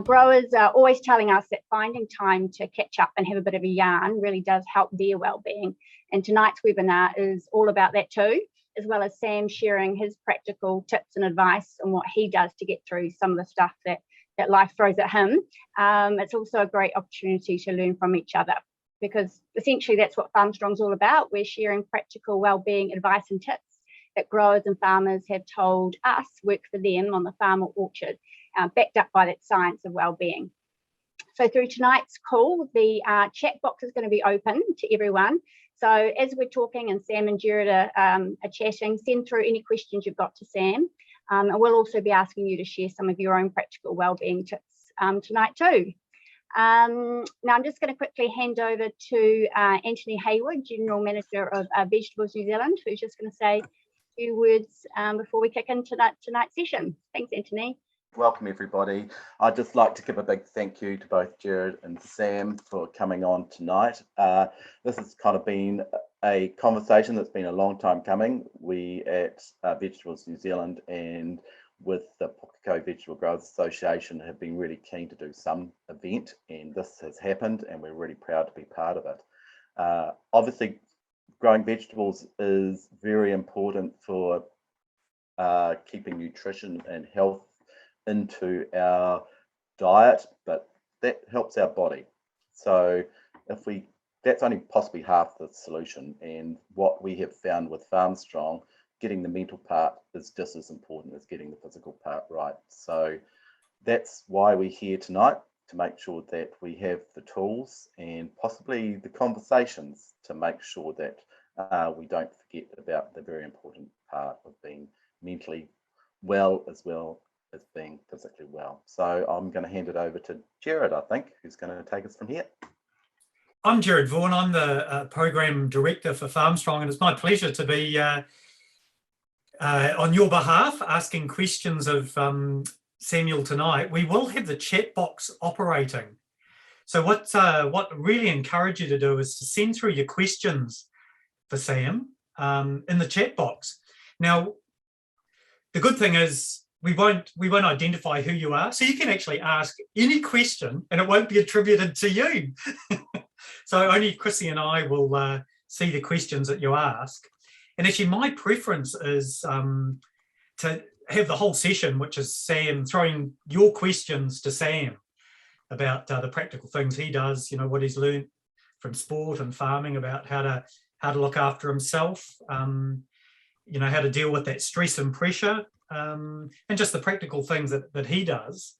Growers are always telling us that finding time to catch up and have a bit of a yarn really does help their well-being. And tonight's webinar is all about that too, as well as Sam sharing his practical tips and advice on what he does to get through some of the stuff that life throws at him. It's also a great opportunity to learn from each other, because essentially that's what FarmStrong's all about. We're sharing practical well-being advice and tips that growers and farmers have told us work for them on the farm or orchard, backed up by that science of well-being. So through tonight's call, the chat box is going to be open to everyone. So as we're talking and Sam and Jared are chatting, send through any questions you've got to Sam. And we'll also be asking you to share some of your own practical well-being tips tonight too. Now I'm just going to quickly hand over to Anthony Hayward, General Manager of Vegetables New Zealand, who's just going to say a few words before we kick into tonight's session. Thanks, Anthony. Welcome everybody. I'd just like to give a big thank you to both Jared and Sam for coming on tonight. This has kind of been a conversation that's been a long time coming. We at Vegetables New Zealand and with the Pukeko Vegetable Growers Association have been really keen to do some event, and this has happened and we're really proud to be part of it. Obviously growing vegetables is very important for keeping nutrition and health into our diet, but that helps our body. So that's only possibly half the solution, and what we have found with FarmStrong, getting the mental part is just as important as getting the physical part right. So that's why we're here tonight, to make sure that we have the tools and possibly the conversations to make sure that we don't forget about the very important part of being mentally well as being physically well. So I'm going to hand it over to Jared, I think, who's going to take us from here. I'm Jared Vaughan. I'm the Program Director for FarmStrong, and it's my pleasure to be on your behalf asking questions of Samuel tonight. We will have the chat box operating. So what really encourage you to do is to send through your questions for Sam in the chat box. Now, the good thing is we won't identify who you are, so you can actually ask any question and it won't be attributed to you. So only Chrissy and I will see the questions that you ask. And actually my preference is to have the whole session, which is Sam throwing your questions to Sam about the practical things he does, you know, what he's learned from sport and farming, about how to look after himself, you know, how to deal with that stress and pressure, and just the practical things that he does.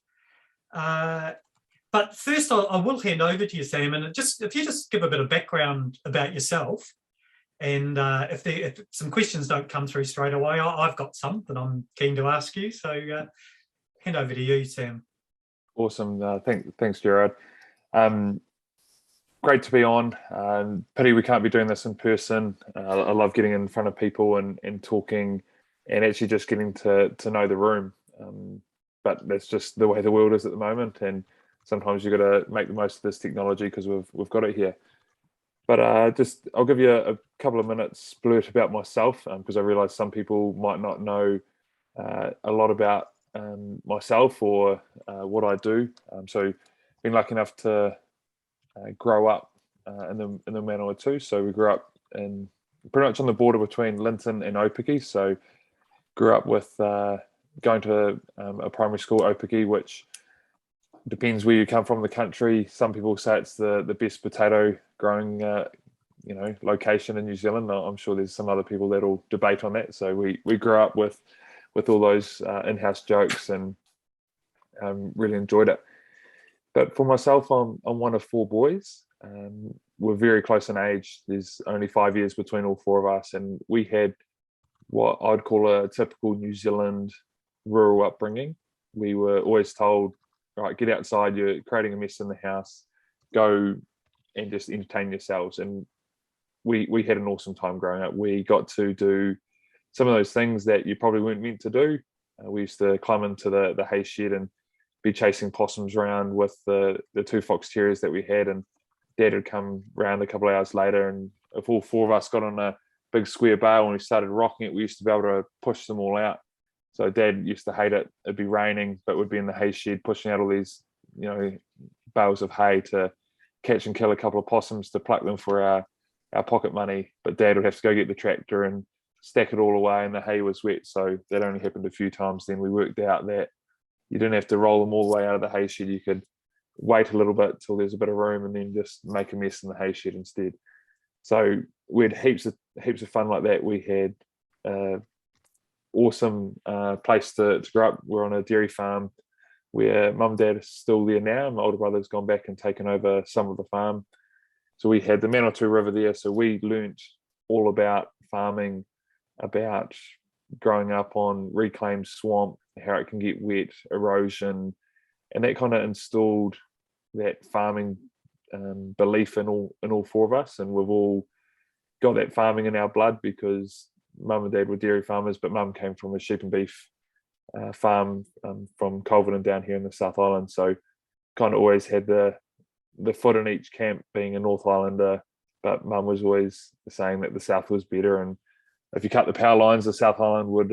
But first I will hand over to you, Sam, and if you just give a bit of background about yourself, and if some questions don't come through straight away, I've got some that I'm keen to ask you. So hand over to you, Sam. Awesome. Thanks, Gerard. Great to be on. Pity we can't be doing this in person. I love getting in front of people and talking and actually just getting to know the room. But that's just the way the world is at the moment, and sometimes you've got to make the most of this technology because we've got it here. But I'll give you a couple of minutes blurt about myself, because I realise some people might not know a lot about myself or what I do. So been lucky enough to grow up in the Manawatu. So we grew up in pretty much on the border between Linton and Opiki. So grew up with going to a primary school, Opiki, which depends where you come from in the country. Some people say it's the best potato growing location in New Zealand. I'm sure there's some other people that'll debate on that. So we grew up with all those in-house jokes and really enjoyed it. But for myself, I'm one of four boys. We're very close in age. There's only 5 years between all four of us, and we had what I'd call a typical New Zealand rural upbringing. We were always told, right, get outside, you're creating a mess in the house, go and just entertain yourselves. And we had an awesome time growing up. We got to do some of those things that you probably weren't meant to do. We used to climb into the hay shed and be chasing possums around with the two fox terriers that we had, and Dad would come round a couple of hours later, and if all four of us got on a big square bale and we started rocking it, we used to be able to push them all out. So Dad used to hate it. It'd be raining, but we'd be in the hay shed pushing out all these bales of hay to catch and kill a couple of possums to pluck them for our pocket money. But Dad would have to go get the tractor and stack it all away, and the hay was wet. So that only happened a few times. Then we worked out that you didn't have to roll them all the way out of the hay shed. You could wait a little bit till there's a bit of room and then just make a mess in the hay shed instead. So we had heaps of fun like that. We had awesome place to grow up. We're on a dairy farm where mum and dad are still there now. My older brother's gone back and taken over some of the farm. So we had the Manawatu River there. So we learnt all about farming, about growing up on reclaimed swamp, how it can get wet, erosion, and that kind of installed that farming belief in all four of us. And we've all got that farming in our blood because mum and dad were dairy farmers, but mum came from a sheep and beef farm from Colvin and down here in the South Island. So kind of always had the foot in each camp, being a North Islander, but mum was always saying that the South was better, and if you cut the power lines, the South Island would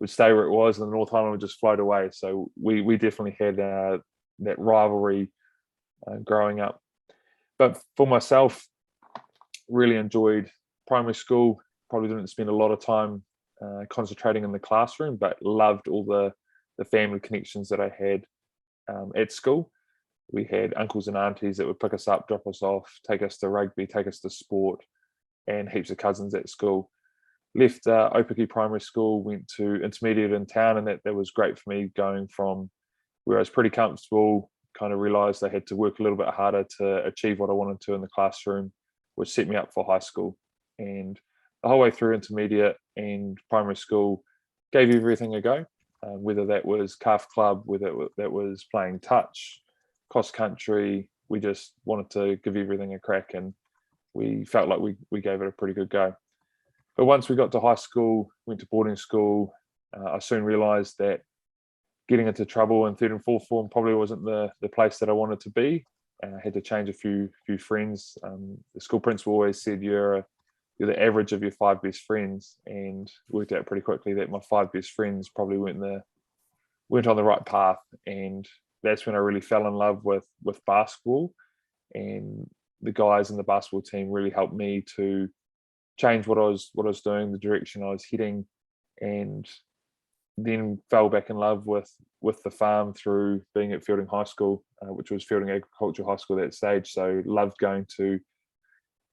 stay where it was and the North Island would just float away. So we definitely had that rivalry growing up. But for myself, really enjoyed primary school. Probably didn't spend a lot of time concentrating in the classroom, but loved all the family connections that I had at school. We had uncles and aunties that would pick us up, drop us off, take us to rugby, take us to sport, and heaps of cousins at school. Left Opaki Primary School, went to intermediate in town, and that was great for me, going from where I was pretty comfortable, kind of realised I had to work a little bit harder to achieve what I wanted to in the classroom, which set me up for high school. And the whole way through intermediate and primary school, gave everything a go, whether that was calf club, whether that was playing touch, cross country. We just wanted to give everything a crack, and we felt like we gave it a pretty good go. But once we got to high school, went to boarding school, I soon realised that getting into trouble in third and fourth form probably wasn't the place that I wanted to be. And I had to change a few friends. The school principal always said you're the average of your 5 best friends, and worked out pretty quickly that my 5 best friends probably weren't on the right path. And that's when I really fell in love with basketball, and the guys in the basketball team really helped me to change what I was doing, the direction I was heading, and then fell back in love with the farm through being at Fielding High School, which was Fielding Agricultural High School at that stage. So loved going to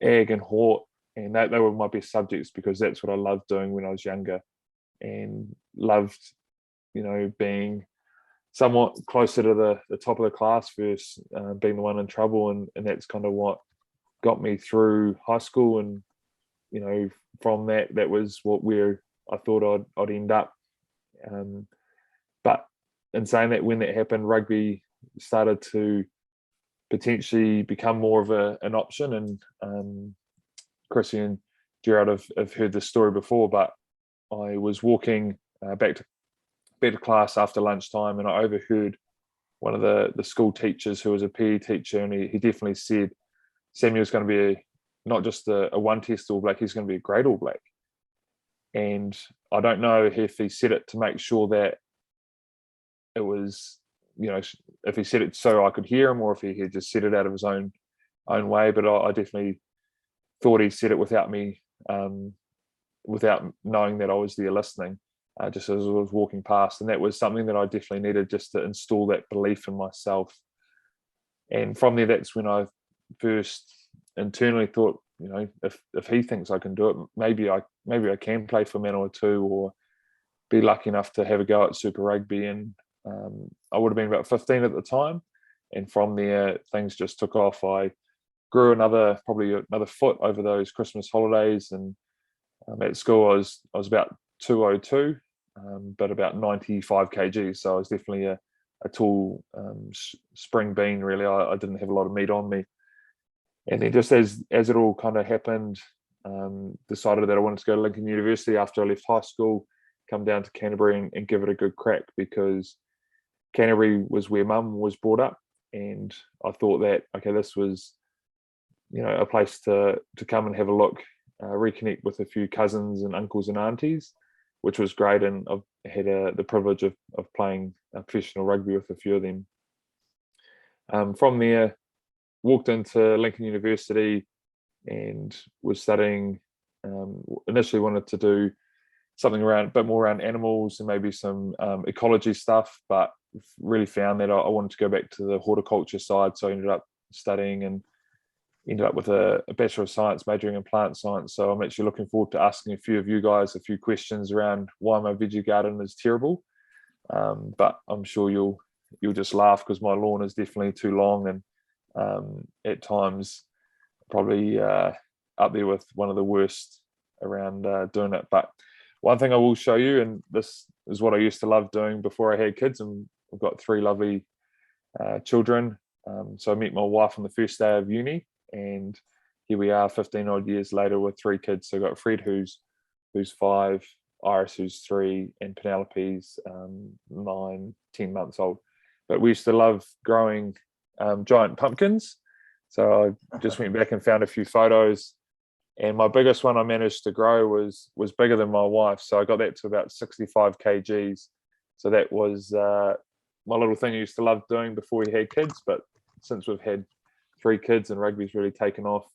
ag and hort, and they were my best subjects because that's what I loved doing when I was younger, and loved, being somewhat closer to the top of the class versus being the one in trouble, and that's kind of what got me through high school. And from that was where I thought I'd end up. But in saying that, when that happened, rugby started to potentially become more of an option. And Chrissy and Gerard have heard this story before, but I was walking back to class after lunchtime, and I overheard one of the school teachers, who was a PE teacher, and he definitely said Samuel's going to be not just a one test All Black, he's going to be a great All Black. And I don't know if he said it to make sure that it was, if he said it so I could hear him, or if he had just said it out of his own way. But I definitely thought he said it without me, without knowing that I was there listening, just as I was walking past. And that was something that I definitely needed, just to install that belief in myself. And from there, that's when I first internally thought, if he thinks I can do it, maybe I can play for Manawatu, or be lucky enough to have a go at Super Rugby. And I would have been about 15 at the time, and from there things just took off. I grew probably another foot over those Christmas holidays, and at school I was about 202, but about 95 kg. So I was definitely a tall spring bean. Really, I didn't have a lot of meat on me. And then just as it all kind of happened, decided that I wanted to go to Lincoln University after I left high school, come down to Canterbury and give it a good crack, because Canterbury was where mum was brought up. And I thought that, okay, this was, a place to come and have a look, reconnect with a few cousins and uncles and aunties, which was great. And I've had the privilege of playing professional rugby with a few of them. From there, walked into Lincoln University and was studying. Initially wanted to do something around a bit more around animals and maybe some ecology stuff, but really found that I wanted to go back to the horticulture side. So I ended up studying and ended up with a Bachelor of Science majoring in plant science. So I'm actually looking forward to asking a few of you guys a few questions around why my veggie garden is terrible. But I'm sure you'll just laugh because my lawn is definitely too long and at times probably up there with one of the worst around doing it. But one thing I will show you, and this is what I used to love doing before I had kids, and I've got 3 lovely children. So I met my wife on the first day of uni, and here we are 15 odd years later with 3 kids. So I've got Fred who's 5, Iris who's 3, and Penelope's 9, 10 months old. But we used to love growing giant pumpkins. So I just went back and found a few photos, and my biggest one I managed to grow was bigger than my wife. So I got that to about 65 kgs. So that was my little thing I used to love doing before we had kids. But since we've had 3 kids and rugby's really taken off,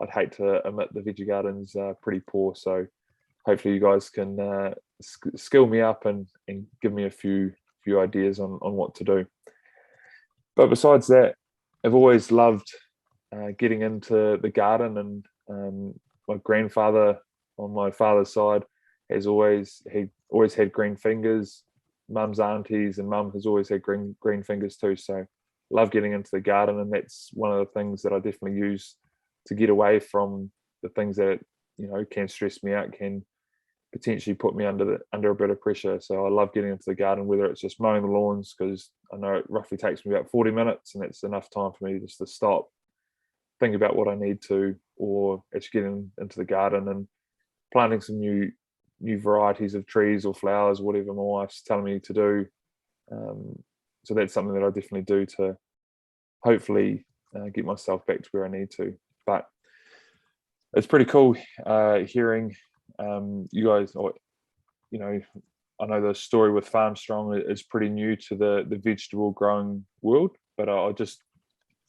I'd hate to admit the veggie garden's pretty poor. So hopefully you guys can skill me up and give me a few ideas on what to do. But besides that, I've always loved getting into the garden, and my grandfather on my father's side has always had green fingers. Mum's aunties and mum has always had green fingers too. So love getting into the garden, and that's one of the things that I definitely use to get away from the things that can stress me out, can potentially put me under a bit of pressure. So I love getting into the garden, whether it's just mowing the lawns, because I know it roughly takes me about 40 minutes, and that's enough time for me just to stop, think about what I need to, or actually getting into the garden and planting some new varieties of trees or flowers, whatever my wife's telling me to do. So that's something that I definitely do to hopefully get myself back to where I need to. But it's pretty cool hearing you guys, I know the story with Farm Strong is pretty new to the vegetable growing world, but I just,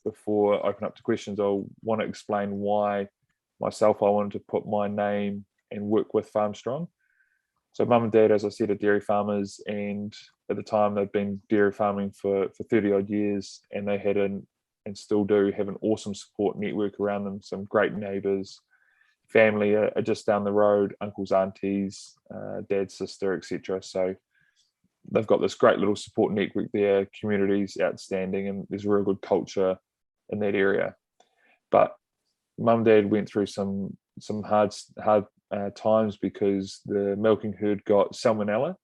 before I open up to questions, I want to explain why myself I wanted to put my name and work with Farm Strong. So mum and dad, as I said, are dairy farmers, and at the time they'd been dairy farming for 30 odd years, and they had and still do have an awesome support network around them, some great neighbours, family are just down the road, uncles, aunties, dad's sister, etc. So they've got this great little support network there, community's outstanding, and there's a real good culture in that area. But mum and dad went through some hard times because the milking herd got salmonella,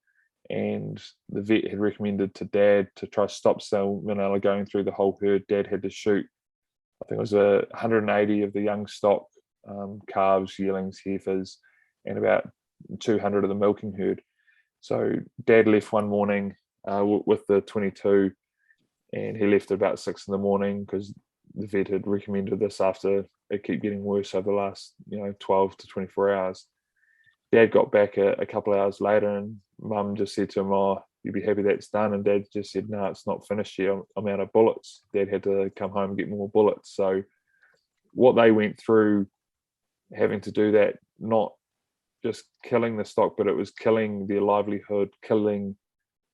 and the vet had recommended to dad to try to stop salmonella going through the whole herd. Dad had to shoot, I think it was 180 of the young stock, calves, yearlings, heifers, and about 200 of the milking herd. So dad left one morning with the 22, and he left at about 6 in the morning because the vet had recommended this after it kept getting worse over the last 12 to 24 hours. Dad got back a couple of hours later, and mum just said to him, "Oh, you'd be happy that's done." And dad just said, "No, it's not finished yet. I'm out of bullets." Dad had to come home and get more bullets. So what they went through having to do that, not just killing the stock, but it was killing their livelihood, killing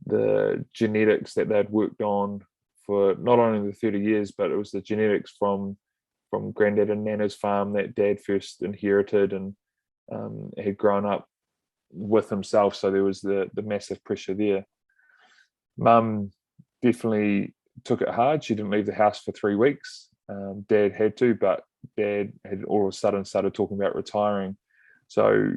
the genetics that they'd worked on for not only the 30 years, but it was the genetics from granddad and nana's farm that dad first inherited and had grown up with himself. So there was the massive pressure there. Mum definitely took it hard. She didn't leave the house for 3 weeks. Dad had to, but dad had all of a sudden started talking about retiring. So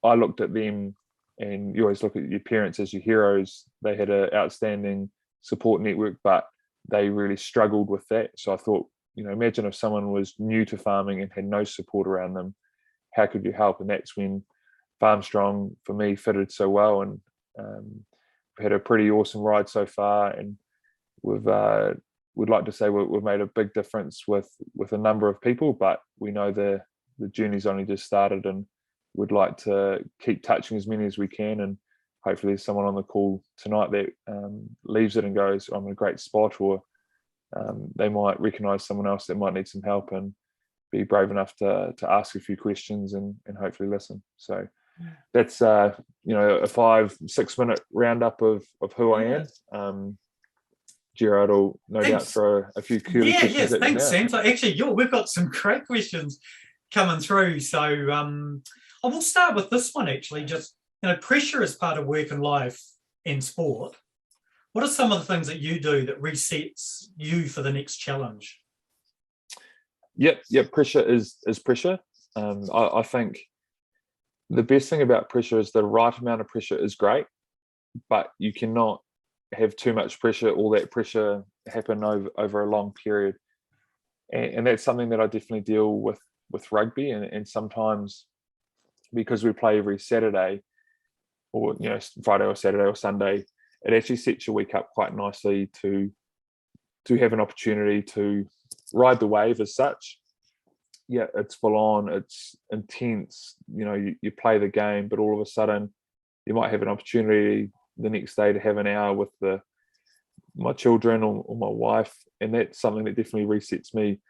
I looked at them, and you always look at your parents as your heroes. They had an outstanding support network, but they really struggled with that. So I thought, imagine if someone was new to farming and had no support around them, how could you help? And that's when Farm Strong for me fitted so well. And we've had a pretty awesome ride so far, and we'd like to say we've made a big difference with a number of people, but we know the journey's only just started, and we'd like to keep touching as many as we can. And hopefully there's someone on the call tonight that leaves it and goes, "I'm in a great spot," or they might recognise someone else that might need some help and be brave enough to ask a few questions and hopefully listen. So that's a 5-6 minute roundup of who I am. Gerard will no doubt throw a few curly questions. Yes, at thanks, now. Sam. So actually, we've got some great questions coming through. So I will start with this one actually. Just, pressure is part of work and life in sport. What are some of the things that you do that resets you for the next challenge? Yep. Pressure is pressure. I think the best thing about pressure is the right amount of pressure is great, but you cannot have too much pressure, all that pressure happen over a long period. And that's something that I definitely deal with rugby, and sometimes because we play every Saturday or Friday or Saturday or Sunday, it actually sets your week up quite nicely to have an opportunity to ride the wave as such. Yeah, it's full on, it's intense, you play the game, but all of a sudden you might have an opportunity the next day to have an hour with my children or my wife, and that's something that definitely resets me.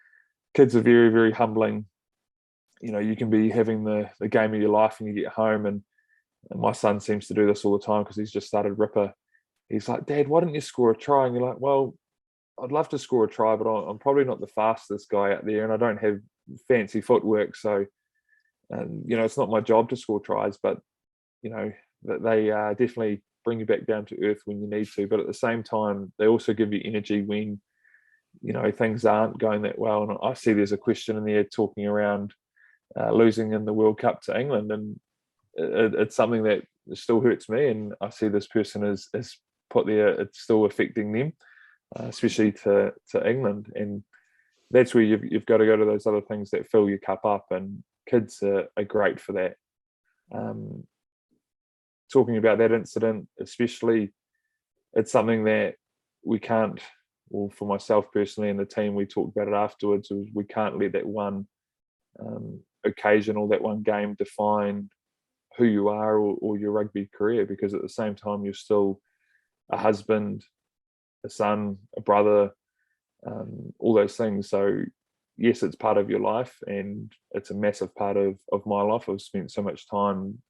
Kids are very, very humbling. You can be having the game of your life and you get home, and my son seems to do this all the time because he's just started ripper. He's like, "Dad, why didn't you score a try?" And you're like, "Well, I'd love to score a try, but I'm probably not the fastest guy out there, and I don't have fancy footwork, so it's not my job to score tries." But they definitely bring you back down to earth when you need to, but at the same time they also give you energy when things aren't going that well. And I see there's a question in there talking around losing in the World Cup to England, and it's something that still hurts me, and I see this person is put there, it's still affecting them, especially to England. And that's where you've got to go to those other things that fill your cup up, and kids are great for that. Talking about that incident especially, it's something that we can't, well, for myself personally and the team, we talked about it afterwards, was we can't let that one occasion or that one game define who you are or your rugby career, because at the same time you're still a husband, a son, a brother, all those things. So yes, it's part of your life, and it's a massive part of my life. I've spent so much time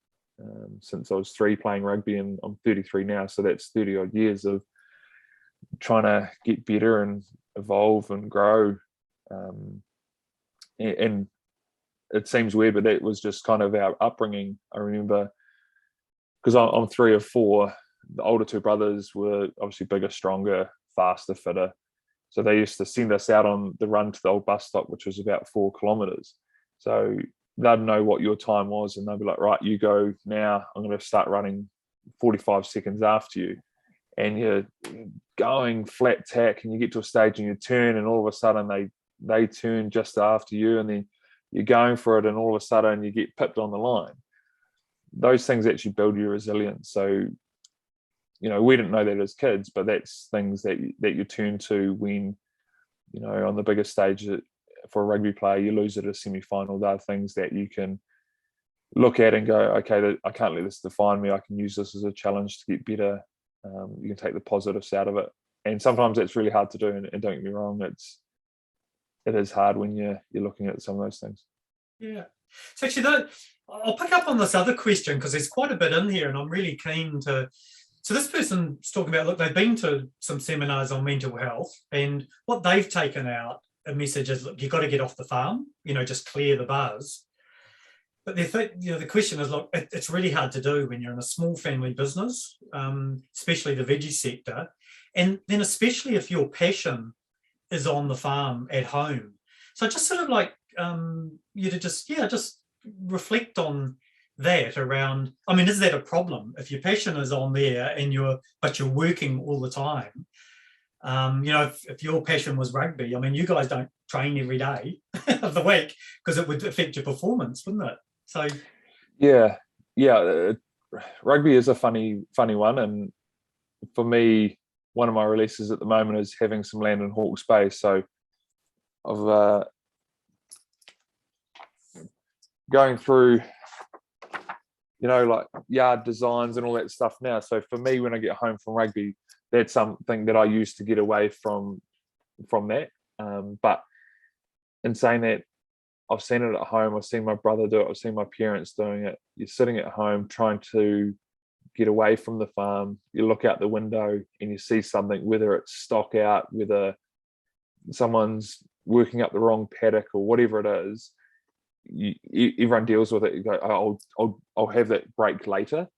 since I was 3 playing rugby, and I'm 33 now, so that's 30 odd years of trying to get better and evolve and grow. And it seems weird, but that was just kind of our upbringing. I remember, because I'm 3 of 4, the older 2 brothers were obviously bigger, stronger, faster, fitter. So they used to send us out on the run to the old bus stop, which was about 4 kilometres. So they'd know what your time was, and they'd be like, "Right, you go now. I'm going to start running 45 seconds after you." And you're going flat tack, and you get to a stage and you turn, and all of a sudden they turn just after you, and then you're going for it, and all of a sudden you get pipped on the line. Those things actually build your resilience. So we didn't know that as kids, but that's things that you turn to when on the biggest stage. For a rugby player, you lose at a semi-final. There are things that you can look at and go, okay, I can't let this define me. I can use this as a challenge to get better. You can take the positives out of it, and sometimes that's really hard to do. And don't get me wrong, it is hard when you're looking at some of those things. Yeah. So actually, I'll pick up on this other question because there's quite a bit in here, and I'm really keen to. So this person's talking about, look, they've been to some seminars on mental health, and what they've taken out a message is, look, you've got to get off the farm, just clear the buzz. But the question is, look, it's really hard to do when you're in a small family business, especially the veggie sector, and then especially if your passion is on the farm at home. So just sort of like you to just reflect on that around. I mean, is that a problem if your passion is on there but you're working all the time? If your passion was rugby, I mean, you guys don't train every day of the week because it would affect your performance, wouldn't it? So yeah, rugby is a funny one, and for me, one of my releases at the moment is having some land and hawk space. So I've going through like yard designs and all that stuff now. So for me, when I get home from rugby, that's something that I use to get away from from that. But in saying that, I've seen it at home. I've seen my brother do it. I've seen my parents doing it. You're sitting at home trying to get away from the farm. You look out the window and you see something, whether it's stock out, whether someone's working up the wrong paddock or whatever it is. Everyone deals with it. You go, I'll have that break later.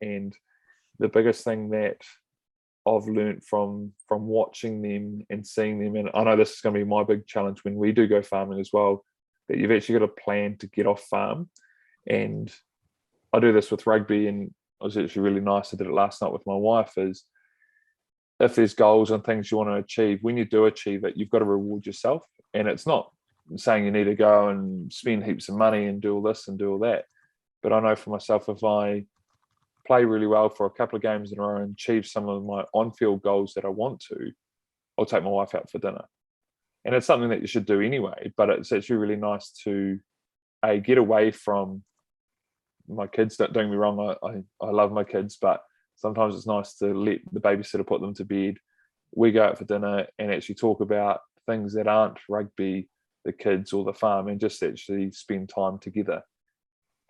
And the biggest thing that I've learned from watching them and seeing them, and I know this is going to be my big challenge when we do go farming as well, that you've actually got a plan to get off farm. And I do this with rugby, and it was actually really nice. I did it last night with my wife. Is if there's goals and things you want to achieve, when you do achieve it, you've got to reward yourself. And it's not saying you need to go and spend heaps of money and do all this and do all that. But I know for myself, if I play really well for a couple of games in a row and achieve some of my on-field goals that I want to, I'll take my wife out for dinner. And it's something that you should do anyway, but it's actually really nice to get away from my kids. Don't get me wrong, I love my kids, but sometimes it's nice to let the babysitter put them to bed. We go out for dinner and actually talk about things that aren't rugby, the kids or the farm, and just actually spend time together.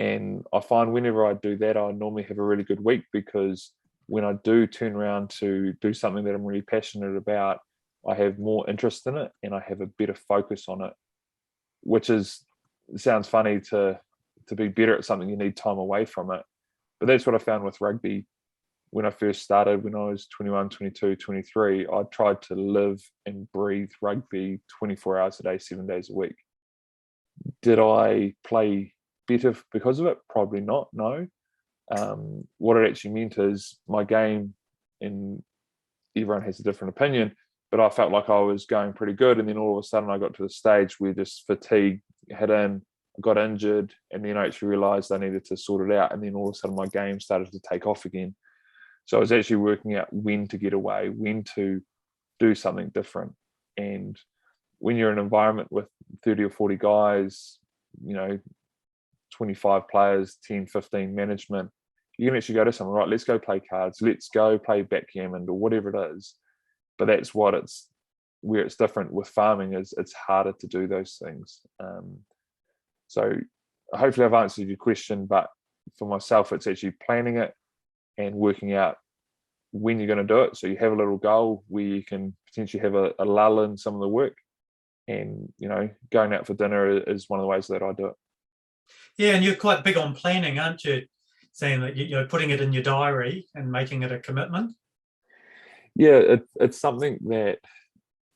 And I find whenever I do that, I normally have a really good week, because when I do turn around to do something that I'm really passionate about, I have more interest in it and I have a better focus on it, which sounds funny to be better at something, you need time away from it. But that's what I found with rugby. When I first started, when I was 21, 22, 23, I tried to live and breathe rugby 24 hours a day, 7 days a week. Did I play better because of it? Probably not, no. What it actually meant is my game, and everyone has a different opinion, but I felt like I was going pretty good, and then all of a sudden I got to the stage where just fatigue hit in, I got injured, and then I actually realised I needed to sort it out, and then all of a sudden my game started to take off again. So I was actually working out when to get away, when to do something different. And when you're in an environment with 30 or 40 guys, 25 players, 10, 15 management, you can actually go to someone, right, let's go play cards, let's go play backgammon or whatever it is. But that's where it's different with farming, is it's harder to do those things. So hopefully I've answered your question, but for myself, it's actually planning it and working out when you're going to do it. So you have a little goal where you can potentially have a lull in some of the work, and going out for dinner is one of the ways that I do it. Yeah, and you're quite big on planning, aren't you? Saying that putting it in your diary and making it a commitment. Yeah, it's something that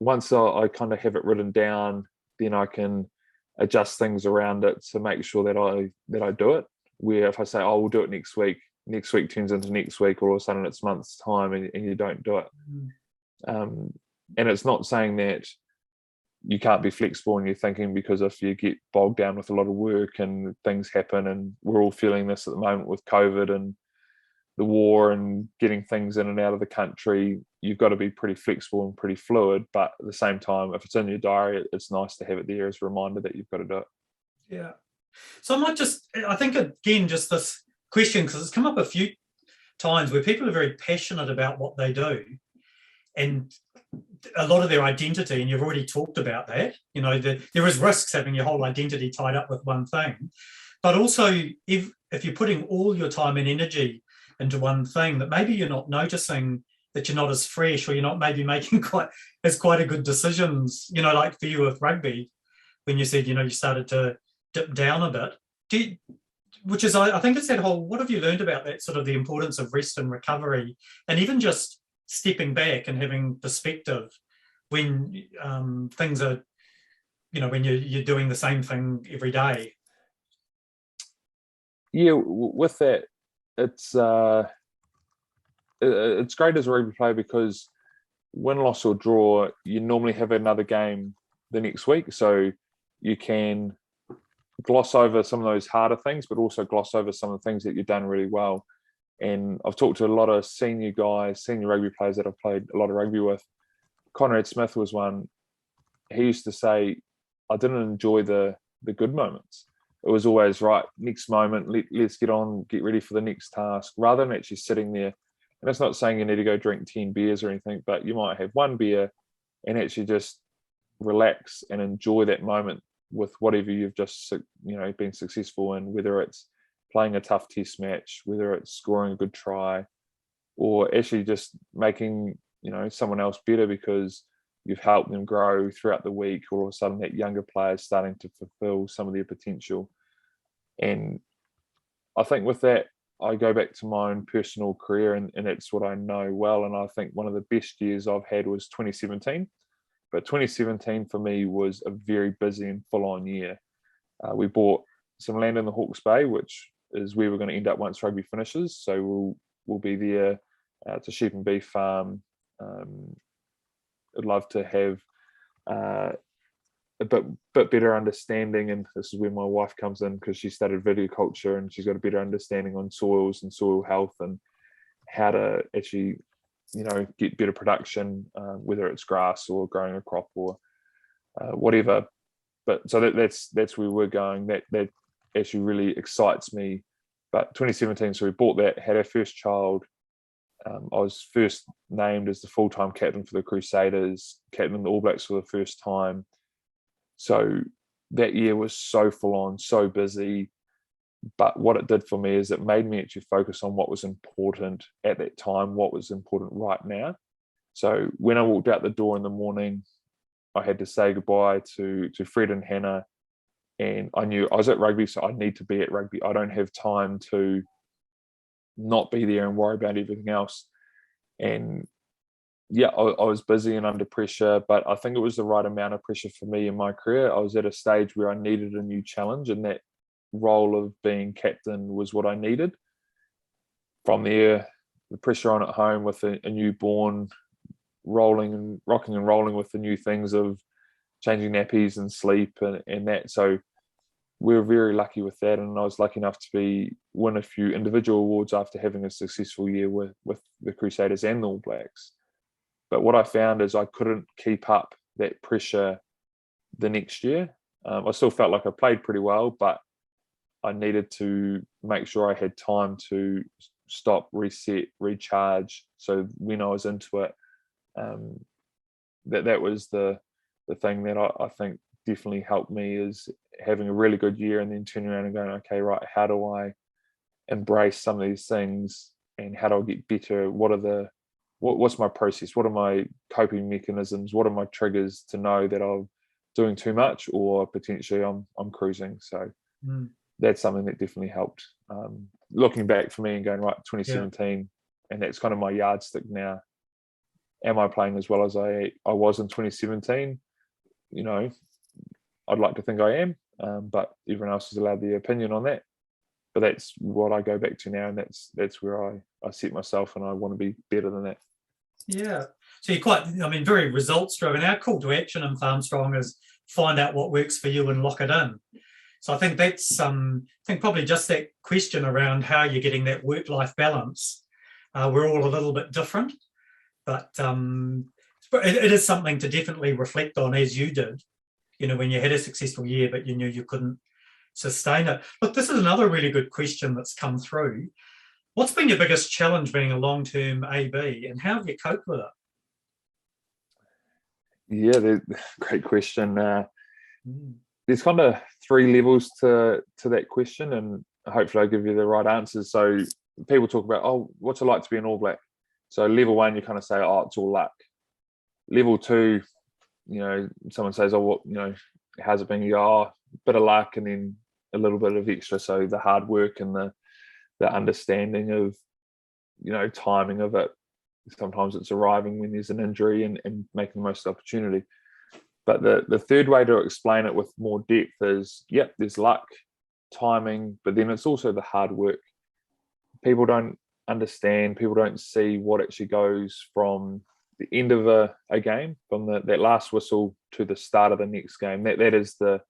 once I kind of have it written down, then I can adjust things around it to make sure that I do it. Where if I say, we'll do it next week turns into next week, or all of a sudden it's months' time and you don't do it. And it's not saying that you can't be flexible in your thinking, because if you get bogged down with a lot of work and things happen, and we're all feeling this at the moment with COVID and the war and getting things in and out of the country, you've got to be pretty flexible and pretty fluid. But at the same time, if it's in your diary, it's nice to have it there as a reminder that you've got to do it. Yeah. So I think again, just this question, because it's come up a few times where people are very passionate about what they do, and a lot of their identity, and you've already talked about that, there is risks having your whole identity tied up with one thing. But also, if you're putting all your time and energy into one thing, that maybe you're not noticing that you're not as fresh, or you're not maybe making quite a good decisions, like for you with rugby, when you said, you started to dip down a bit. Which is, I think it's that whole, what have you learned about that, sort of the importance of rest and recovery, and even just stepping back and having perspective when things are, when you're doing the same thing every day? Yeah, with that, it's great as a rugby player, because win, loss or draw, you normally have another game the next week, so you can gloss over some of those harder things, but also gloss over some of the things that you've done really well. And I've talked to a lot of senior rugby players that I've played a lot of rugby with. Conrad Smith was one. He used to say, I didn't enjoy the good moments. It was always, right, next moment, let's get on, get ready for the next task, rather than actually sitting there. And that's not saying you need to go drink 10 beers or anything, but you might have one beer and actually just relax and enjoy that moment with whatever you've just been successful in, whether it's playing a tough test match, whether it's scoring a good try, or actually just making someone else better because you've helped them grow throughout the week. All of a sudden that younger player is starting to fulfill some of their potential. And I think with that, I go back to my own personal career, and it's what I know well. And I think one of the best years I've had was 2017. But 2017 for me was a very busy and full-on year. We bought some land in the Hawke's Bay, which is where we're going to end up once rugby finishes. So we'll be there. It's a sheep and beef farm. I'd love to have a bit better understanding, and this is where my wife comes in because she studied viticulture and she's got a better understanding on soils and soil health and how to actually get better production, whether it's grass or growing a crop or whatever. But so that's where we're going. That actually really excites me. But 2017, so we bought that, had our first child. I was first named as the full-time captain for the Crusaders, captain the All Blacks for the first time. So that year was so full on, so busy. But what it did for me is it made me actually focus on what was important at that time, what was important right now. So when I walked out the door in the morning, I had to say goodbye to Fred and Hannah. And I knew I was at rugby, so I need to be at rugby. I don't have time to not be there and worry about everything else. And yeah, I was busy and under pressure, but I think it was the right amount of pressure for me in my career. I was at a stage where I needed a new challenge, and that role of being captain was what I needed. From there, the pressure on at home with a newborn, rocking and rolling with the new things of changing nappies and sleep and that. So we were very lucky with that, and I was lucky enough to win a few individual awards after having a successful year with the Crusaders and the All Blacks. But what I found is I couldn't keep up that pressure the next year. I still felt like I played pretty well, but I needed to make sure I had time to stop, reset, recharge. So when I was into it, that was the thing that I think definitely helped me, is having a really good year and then turning around and going, okay, right, how do I embrace some of these things and how do I get better? What's my process? What are my coping mechanisms? What are my triggers to know that I'm doing too much or potentially I'm cruising? So that's something that definitely helped. Looking back for me and going, right, 2017, and that's kind of my yardstick now. Am I playing as well as I was in 2017? I'd like to think I am, but everyone else is allowed their opinion on that. But that's what I go back to now, and that's where I set myself, and I want to be better than that. Yeah. So you're quite, very results driven. Our call to action in Farm Strong is find out what works for you and lock it in. So I think that's, probably just that question around how you're getting that work-life balance. We're all a little bit different, but it is something to definitely reflect on, as you did, when you had a successful year, but you knew you couldn't sustain it. Look, this is another really good question that's come through. What's been your biggest challenge being a long-term AB, and how have you coped with it? Yeah, great question. There's kind of three levels to that question, and hopefully I'll give you the right answers. So people talk about, what's it like to be an All Black? So level one, you kind of say, it's all luck. Level two, someone says, how's it been? You go, bit of luck and then a little bit of extra. So the hard work and the understanding of, timing of it. Sometimes it's arriving when there's an injury and making the most of the opportunity. But the third way to explain it with more depth is, there's luck, timing, but then it's also the hard work. People don't understand, people don't see what actually goes from the end of a game, from that last whistle to the start of the next game. That is the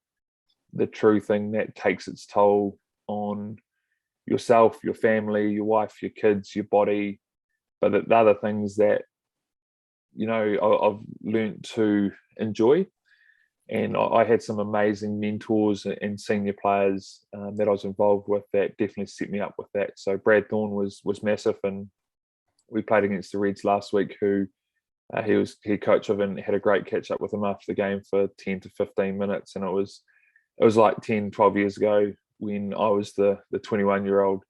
true thing that takes its toll on yourself, your family, your wife, your kids, your body. But the other things that I've learned to enjoy, and I had some amazing mentors and senior players that I was involved with that definitely set me up with that. So Brad Thorne was massive, and we played against the Reds last week, who He coached of and had a great catch up with him after the game for 10 to 15 minutes, and it was like 10, 12 years ago when I was the 21-year-old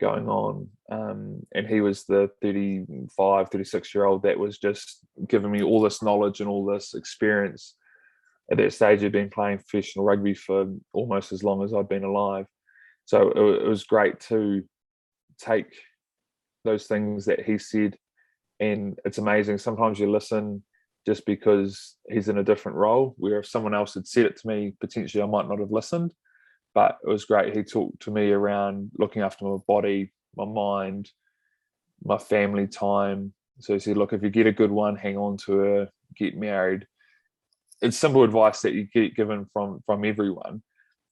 going on, and he was the 35, 36-year-old that was just giving me all this knowledge and all this experience. At that stage, I'd been playing professional rugby for almost as long as I'd been alive. So it was great to take those things that he said, and it's amazing. Sometimes you listen just because he's in a different role, where if someone else had said it to me, potentially I might not have listened. But it was great. He talked to me around looking after my body, my mind, my family time. So he said, look, if you get a good one, hang on to her, get married. It's simple advice that you get given from everyone.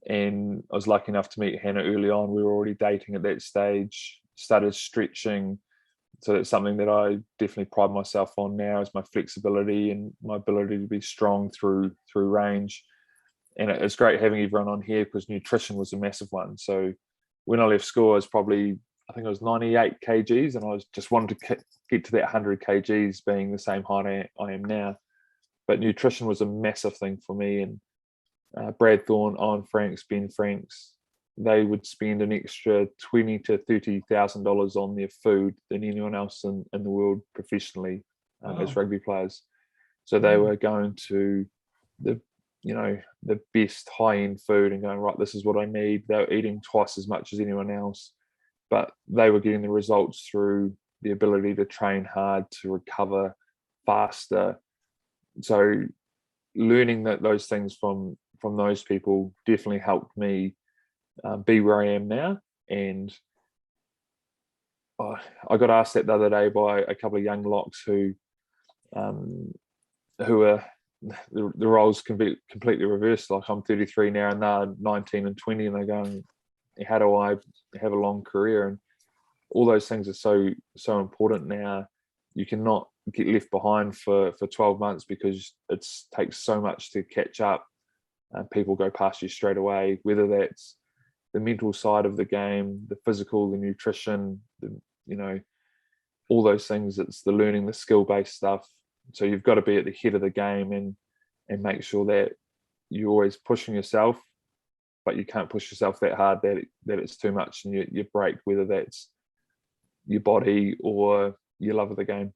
And I was lucky enough to meet Hannah early on. We were already dating at that stage, started stretching. So that's something that I definitely pride myself on now, is my flexibility and my ability to be strong through range. And it's great having everyone on here because nutrition was a massive one. So when I left school, I was probably, I think I was 98 kgs, and I was just wanted to get to that 100 kgs, being the same height I am now. But nutrition was a massive thing for me. And Brad Thorne, Owen Franks, Ben Franks, they would spend an extra $20,000 to $30,000 on their food than anyone else in the world professionally as rugby players. So they were going to the best high-end food and going, right, this is what I need. They were eating twice as much as anyone else, but they were getting the results through the ability to train hard, to recover faster. So learning those things from those people definitely helped me be where I am now. And I got asked that the other day by a couple of young locks who are the roles can be completely reversed. Like, I'm 33 now and they're 19 and 20, and they're going, how do I have a long career? And all those things are so important now. You cannot get left behind for 12 months because it takes so much to catch up, and people go past you straight away, whether that's the mental side of the game, the physical, the nutrition, all those things. It's the learning, the skill-based stuff. So you've got to be at the head of the game and make sure that you're always pushing yourself, but you can't push yourself that hard that it's too much and you break, whether that's your body or your love of the game.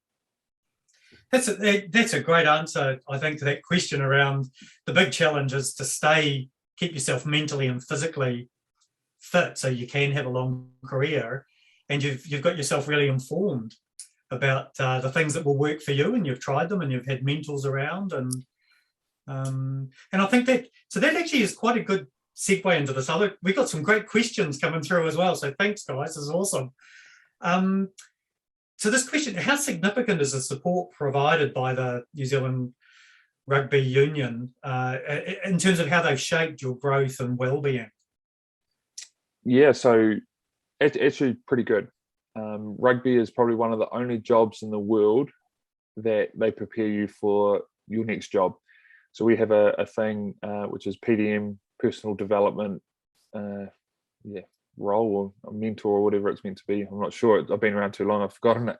That's a great answer, I think, to that question around the big challenge is to keep yourself mentally and physically fit so you can have a long career, and you've got yourself really informed about the things that will work for you, and you've tried them and you've had mentors around, and I think that actually is quite a good segue into this other. We've got some great questions coming through as well, so thanks guys, this is awesome. So this question, how significant is the support provided by the New Zealand Rugby Union in terms of how they've shaped your growth and well-being? Yeah, so it's actually pretty good. Rugby is probably one of the only jobs in the world that they prepare you for your next job. So we have a thing which is PDM, personal development role, or a mentor, or whatever it's meant to be. I'm not sure. I've been around too long, I've forgotten it.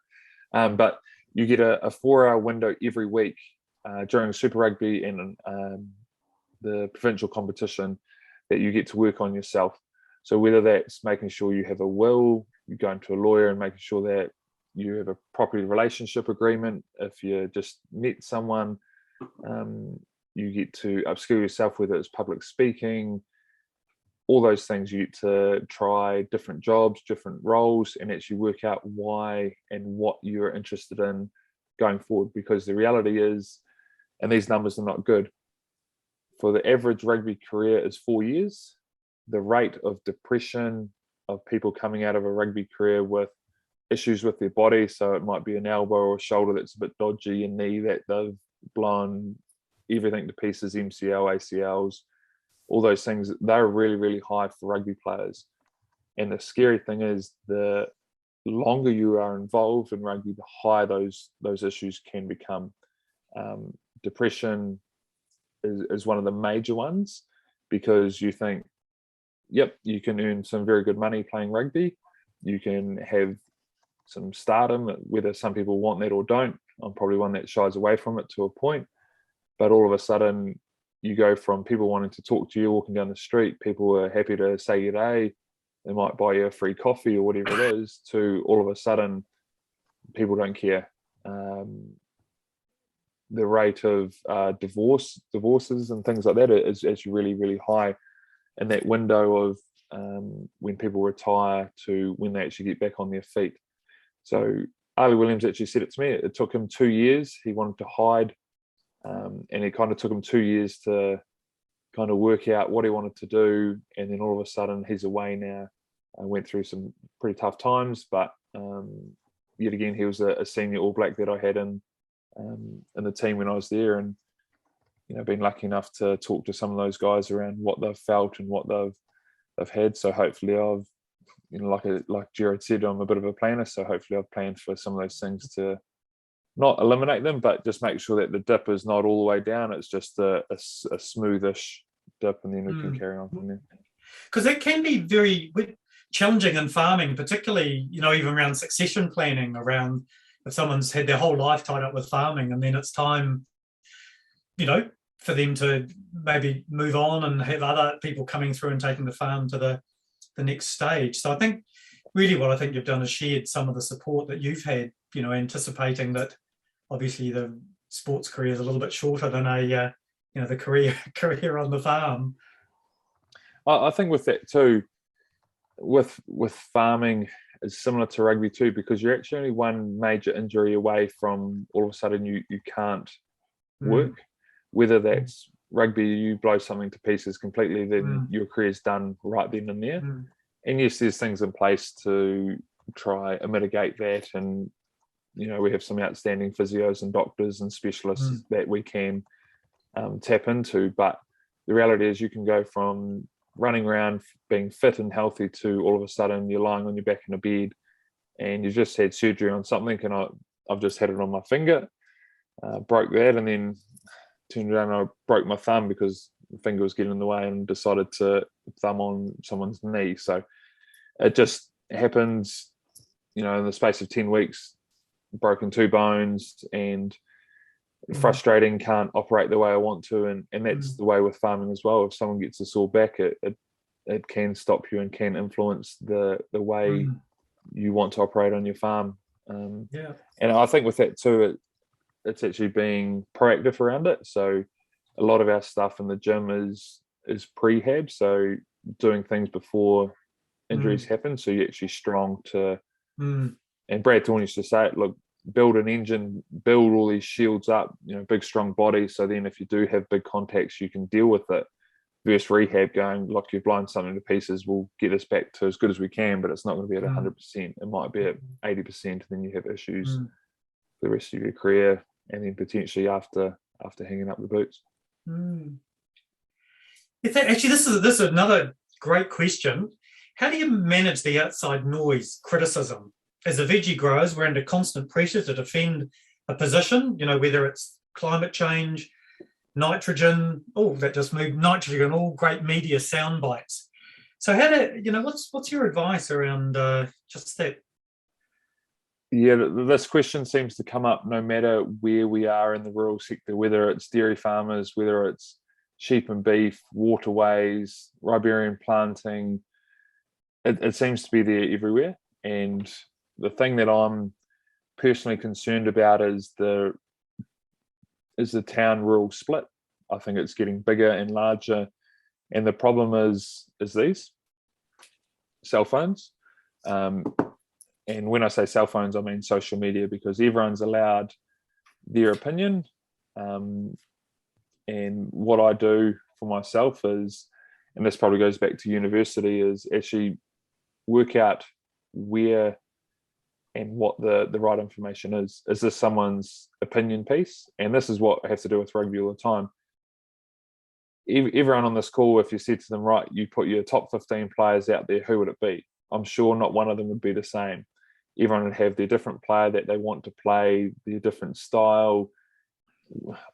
But you get a 4-hour window every week during Super Rugby and the provincial competition that you get to work on yourself. So whether that's making sure you have a will, you going to a lawyer and making sure that you have a property relationship agreement. If you just met someone, you get to upskill yourself, whether it's public speaking, all those things. You get to try different jobs, different roles, and actually work out why and what you're interested in going forward. Because the reality is, and these numbers are not good, for the average rugby career is 4 years. The rate of depression of people coming out of a rugby career with issues with their body, so it might be an elbow or a shoulder that's a bit dodgy, a knee that they've blown everything to pieces, MCL, ACLs, all those things, they're really, really high for rugby players. And the scary thing is, the longer you are involved in rugby, the higher those issues can become. Depression is one of the major ones, because you think, yep, you can earn some very good money playing rugby. You can have some stardom, whether some people want that or don't. I'm probably one that shies away from it to a point, but all of a sudden you go from people wanting to talk to you walking down the street, people are happy to say good day, they might buy you a free coffee or whatever it is, to all of a sudden people don't care. The rate of divorces and things like that is actually really, really high in that window of when people retire to when they actually get back on their feet. So Ali Williams actually said it to me. It took him 2 years. He wanted to hide, and it kind of took him 2 years to kind of work out what he wanted to do. And then all of a sudden he's away now. I went through some pretty tough times, but yet again, he was a senior All Black that I had in the team when I was there, and been lucky enough to talk to some of those guys around what they've felt and what they've had. So hopefully I've, like Jared said, I'm a bit of a planner, so hopefully I've planned for some of those things to not eliminate them, but just make sure that the dip is not all the way down. It's just a smoothish dip, and then we can carry on from there. Because it can be very challenging in farming, particularly, even around succession planning, around if someone's had their whole life tied up with farming and then it's time, for them to maybe move on and have other people coming through and taking the farm to the next stage. So I think really what I think you've done is shared some of the support that you've had, anticipating that obviously the sports career is a little bit shorter than the career on the farm. I think with that too, with farming is similar to rugby too, because you're actually only one major injury away from all of a sudden you can't work. Whether that's rugby, you blow something to pieces completely, then your career's done right then and there. And yes, there's things in place to try and mitigate that, and we have some outstanding physios and doctors and specialists that we can tap into. But the reality is you can go from running around being fit and healthy to all of a sudden you're lying on your back in a bed and you've just had surgery on something, and I've just had it on my finger, broke that, and then turned around and I broke my thumb because the finger was getting in the way and decided to thumb on someone's knee. So it just happens, in the space of 10 weeks, broken 2 bones, and frustrating, can't operate the way I want to, and that's the way with farming as well. If someone gets a sore back, it can stop you and can influence the way you want to operate on your farm. And I think with that too, it's actually being proactive around it. So a lot of our stuff in the gym is prehab, so doing things before injuries happen, so you're actually strong to and Brad Thorne used to say it, look, build an engine, build all these shields up, big strong body, so then if you do have big contacts you can deal with it, versus rehab going, look, you've blown something to pieces, we'll get us back to as good as we can, but it's not going to be at 100%. It might be at 80%, then you have issues for the rest of your career, and then potentially after hanging up the boots. Actually, this is another great question. How do you manage the outside noise, criticism? As a veggie growers, we're under constant pressure to defend a position, whether it's climate change, nitrogen, that just moved, nitrogen, all great media sound bites. So how do, what's your advice around just that? Yeah, this question seems to come up no matter where we are in the rural sector, whether it's dairy farmers, whether it's sheep and beef, waterways, ribarium planting. It seems to be there everywhere. And the thing that I'm personally concerned about is the town-rural split. I think it's getting bigger and larger. And the problem is these cell phones. And when I say cell phones, I mean social media, because everyone's allowed their opinion. And what I do for myself is, and this probably goes back to university, is actually work out where and what the right information is. Is this someone's opinion piece? And this is what I have to do with rugby all the time. Everyone on this call, if you said to them, right, you put your top 15 players out there, who would it be? I'm sure not one of them would be the same. Everyone would have their different player that they want to play, their different style.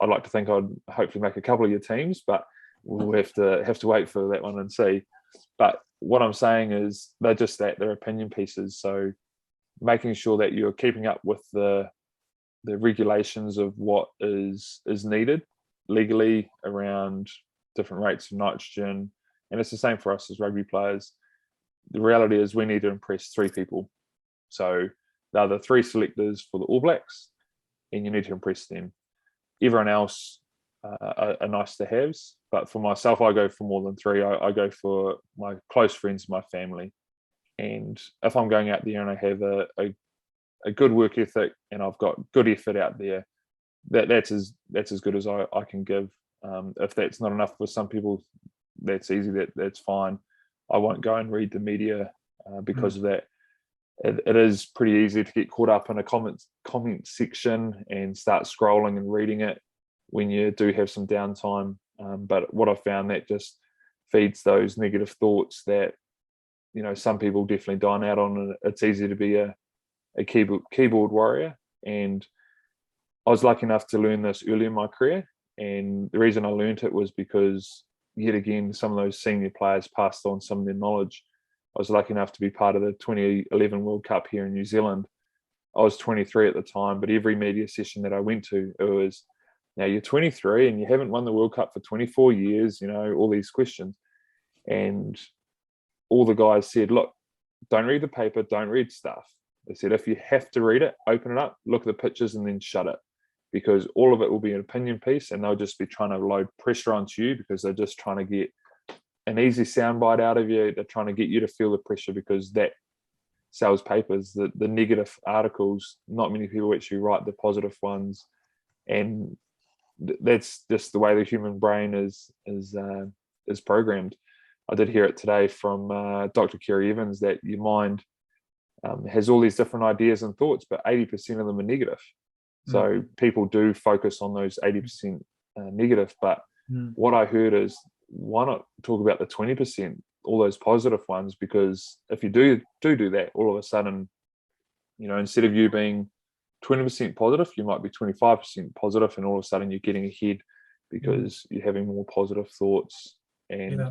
I'd like to think I'd hopefully make a couple of your teams, but we'll have to wait for that one and see. But what I'm saying is they're just that, they're opinion pieces. So making sure that you're keeping up with the regulations of what is needed legally around different rates of nitrogen, and it's the same for us as rugby players. The reality is we need to impress 3 people. So they're the 3 selectors for the All Blacks, and you need to impress them. Everyone else are nice to haves, but for myself, I go for more than 3. I go for my close friends, my family. And if I'm going out there and I have a good work ethic and I've got good effort out there, that's as good as I can give. If that's not enough for some people, that's easy. That's fine. I won't go and read the media because of that. It is pretty easy to get caught up in a comment section and start scrolling and reading it when you do have some downtime. But what I found, that just feeds those negative thoughts that, you know, some people definitely dine out on. And it's easy to be a keyboard warrior. And I was lucky enough to learn this early in my career. And the reason I learned it was because, yet again, some of those senior players passed on some of their knowledge. I was lucky enough to be part of the 2011 World Cup here in New Zealand. I was 23 at the time, but every media session that I went to, it was, now you're 23 and you haven't won the World Cup for 24 years, you know, all these questions. And all the guys said, look, don't read the paper, don't read stuff. They said, if you have to read it, open it up, look at the pictures and then shut it, because all of it will be an opinion piece and they'll just be trying to load pressure onto you because they're just trying to get an easy soundbite out of you. They're trying to get you to feel the pressure because that sells papers. The negative articles, not many people actually write the positive ones. And that's just the way the human brain is programmed. I did hear it today from Dr. Kerry Evans that your mind has all these different ideas and thoughts, but 80% of them are negative. So people do focus on those 80% negative. But what I heard is, why not talk about the 20%, all those positive ones? Because if you do that, all of a sudden, you know, instead of you being 20% positive, you might be 25% positive, and all of a sudden you're getting ahead because you're having more positive thoughts, and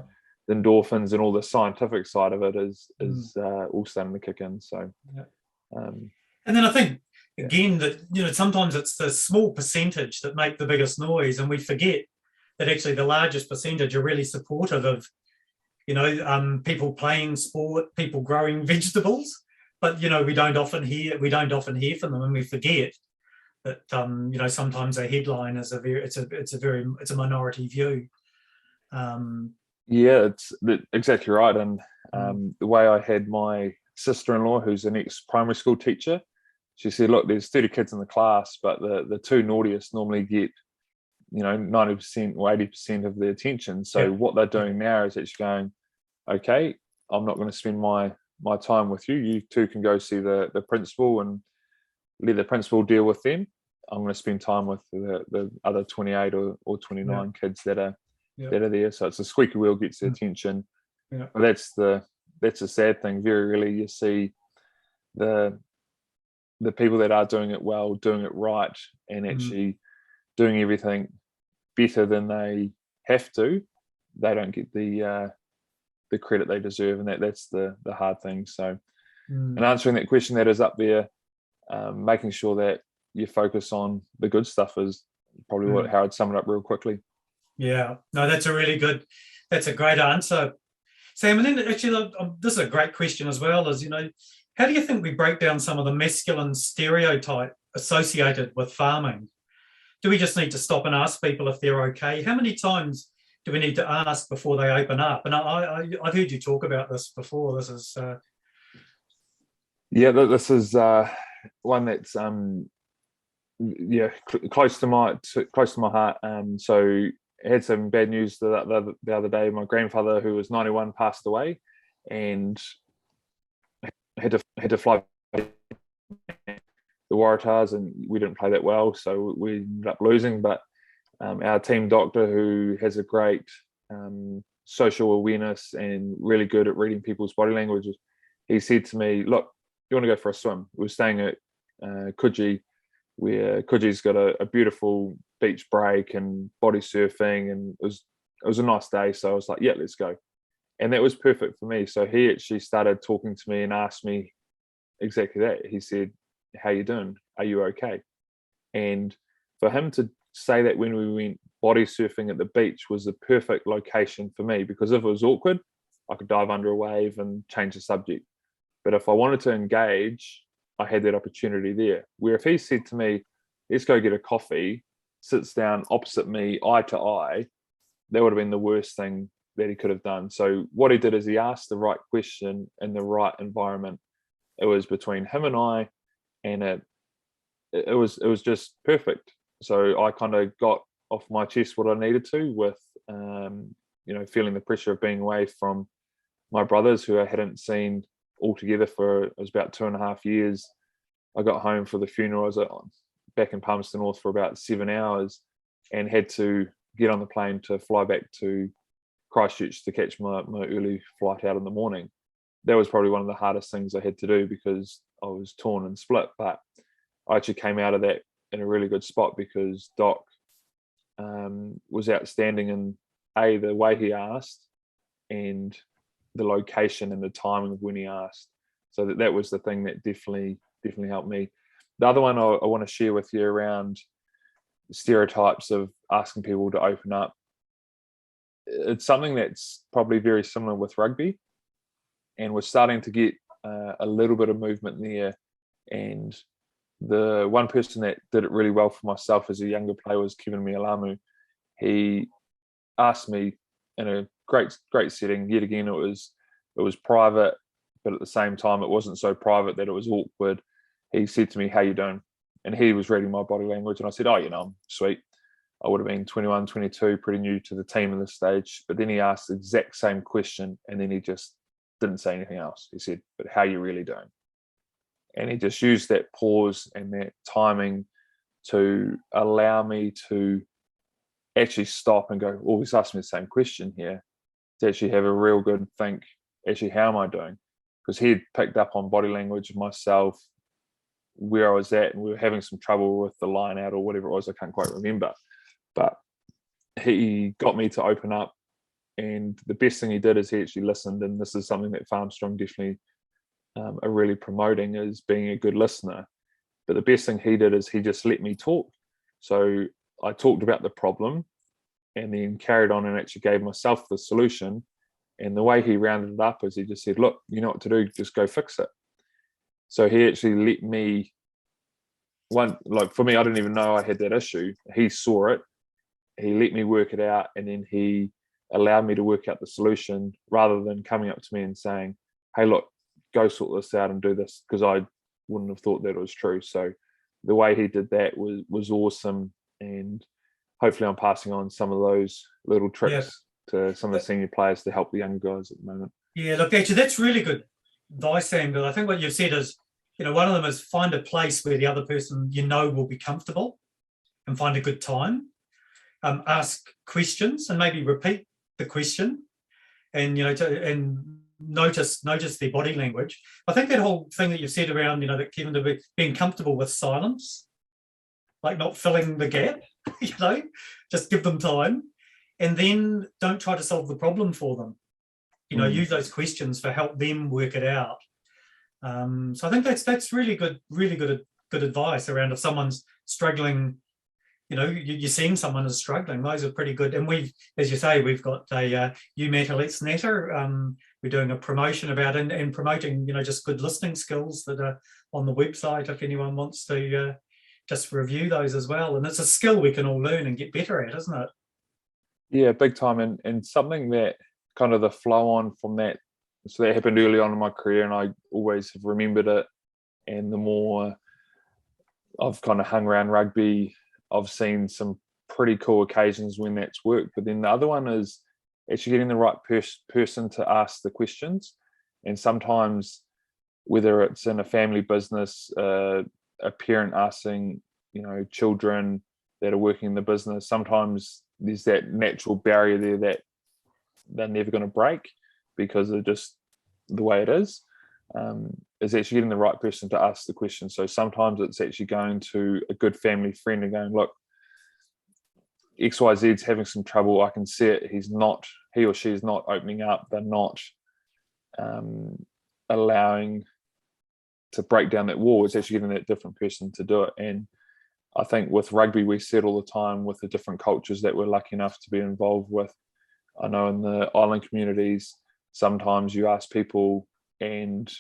the endorphins and all the scientific side of it is all starting to kick in. So, and then I think again that, you know, sometimes it's the small percentage that make the biggest noise, and we forget that actually the largest percentage are really supportive of, you know, people playing sport, people growing vegetables. But, you know, we don't often hear from them, and we forget that, you know, sometimes a headline is it's a minority view. Yeah, it's exactly right. And the way I had my sister-in-law, who's an ex-primary school teacher, she said, look, there's 30 kids in the class, but the 2 naughtiest normally get, you know, 90% or 80% of the attention. So what they're doing now is actually going, okay, I'm not going to spend my time with you. You 2 can go see the principal and let the principal deal with them. I'm going to spend time with the other 28 or 29 kids that are there. So it's a squeaky wheel gets the attention. But that's the sad thing. Very rarely you see the people that are doing it well, doing it right, and actually doing everything better than they have to. They don't get the credit they deserve, and that's the hard thing. So, and answering that question that is up there, making sure that you focus on the good stuff is probably how I'd sum it up real quickly. Yeah, no, that's a great answer, Sam. And then actually, this is a great question as well, is, you know, how do you think we break down some of the masculine stereotype associated with farming? Do we just need to stop and ask people if they're okay? How many times do we need to ask before they open up? And I've heard you talk about this before. This is this is one that's close to my heart. So I had some bad news the other day. My grandfather, who was 91, passed away, and had to fly the Waratahs, and we didn't play that well, so we ended up losing. But our team doctor, who has a great social awareness and really good at reading people's body languages, he said to me, look, you want to go for a swim? We were staying at Coogee, where Coogee's got a beautiful beach break and body surfing, and it was a nice day. So I was like, yeah, let's go. And that was perfect for me. So he actually started talking to me and asked me exactly that. He said, how you doing? Are you okay? And for him to say that when we went body surfing at the beach was the perfect location for me, because if it was awkward, I could dive under a wave and change the subject. But if I wanted to engage, I had that opportunity there. Where if he said to me, let's go get a coffee, sits down opposite me, eye to eye, that would have been the worst thing that he could have done. So what he did is he asked the right question in the right environment. It was between him and I, and it was just perfect. So I kind of got off my chest what I needed to with, feeling the pressure of being away from my brothers who I hadn't seen altogether for, it was about 2.5 years. I got home for the funeral. I was back in Palmerston North for about 7 hours and had to get on the plane to fly back to Christchurch to catch my early flight out in the morning. That was probably one of the hardest things I had to do because I was torn and split, but I actually came out of that in a really good spot because Doc was outstanding in the way he asked and the location and the timing of when he asked. So that was the thing that definitely helped me. The other one I want to share with you around stereotypes of asking people to open up. It's something that's probably very similar with rugby, and we're starting to get a little bit of movement there. And the one person that did it really well for myself as a younger player was Kevin Mialamu. He asked me in a great setting. Yet again, it was private, but at the same time, it wasn't so private that it was awkward. He said to me, "How you doing?" And he was reading my body language, and I said, "Oh, I'm sweet." I would have been 21, 22, pretty new to the team at this stage. But then he asked the exact same question, and then he just didn't say anything else. He said, "But how you really doing?" And he just used that pause and that timing to allow me to actually stop and go, "Oh, he's asked me the same question here," to actually have a real good think, actually, how am I doing? Because he had picked up on body language of myself, where I was at, and we were having some trouble with the line out or whatever it was. I can't quite remember. But he got me to open up, and the best thing he did is he actually listened. And this is something that Farmstrong definitely are really promoting, is being a good listener. But the best thing he did is he just let me talk. So I talked about the problem and then carried on and actually gave myself the solution. And the way he rounded it up is he just said, "Look, you know what to do, just go fix it." So he actually let me, for me, I didn't even know I had that issue. He saw it, he let me work it out, and then he allowed me to work out the solution rather than coming up to me and saying, "Hey, look, go sort this out and do this," because I wouldn't have thought that it was true. So the way he did that was awesome, and hopefully I'm passing on some of those little tricks to some of the senior players to help the younger guys at the moment. Yeah, look, actually, that's really good advice, Sam. But I think what you've said is, one of them is find a place where the other person will be comfortable, and find a good time. Ask questions and maybe repeat the question, and and notice their body language. I think that whole thing that you've said around that Kevin, being comfortable with silence, like not filling the gap, just give them time, and then don't try to solve the problem for them. Use those questions to help them work it out. So I think that's really good advice around if someone's struggling. You're seeing someone is struggling. Those are pretty good. And as you say, we've got a UMAT Let's Natter. We're doing a promotion about and promoting, just good listening skills that are on the website if anyone wants to just review those as well. And it's a skill we can all learn and get better at, isn't it? Yeah, big time. And something that kind of the flow on from that. So that happened early on in my career, and I always have remembered it. And the more I've kind of hung around rugby, I've seen some pretty cool occasions when that's worked. But then the other one is actually getting the right person to ask the questions. And sometimes, whether it's in a family business, a parent asking, children that are working in the business, sometimes there's that natural barrier there that they're never going to break because of just the way it is actually getting the right person to ask the question. So sometimes it's actually going to a good family friend and going, "Look, XYZ's having some trouble. I can see it. He or she is not opening up. They're not allowing to break down that wall." It's actually getting that different person to do it. And I think with rugby, we see it all the time with the different cultures that we're lucky enough to be involved with. I know in the island communities, sometimes you ask people, and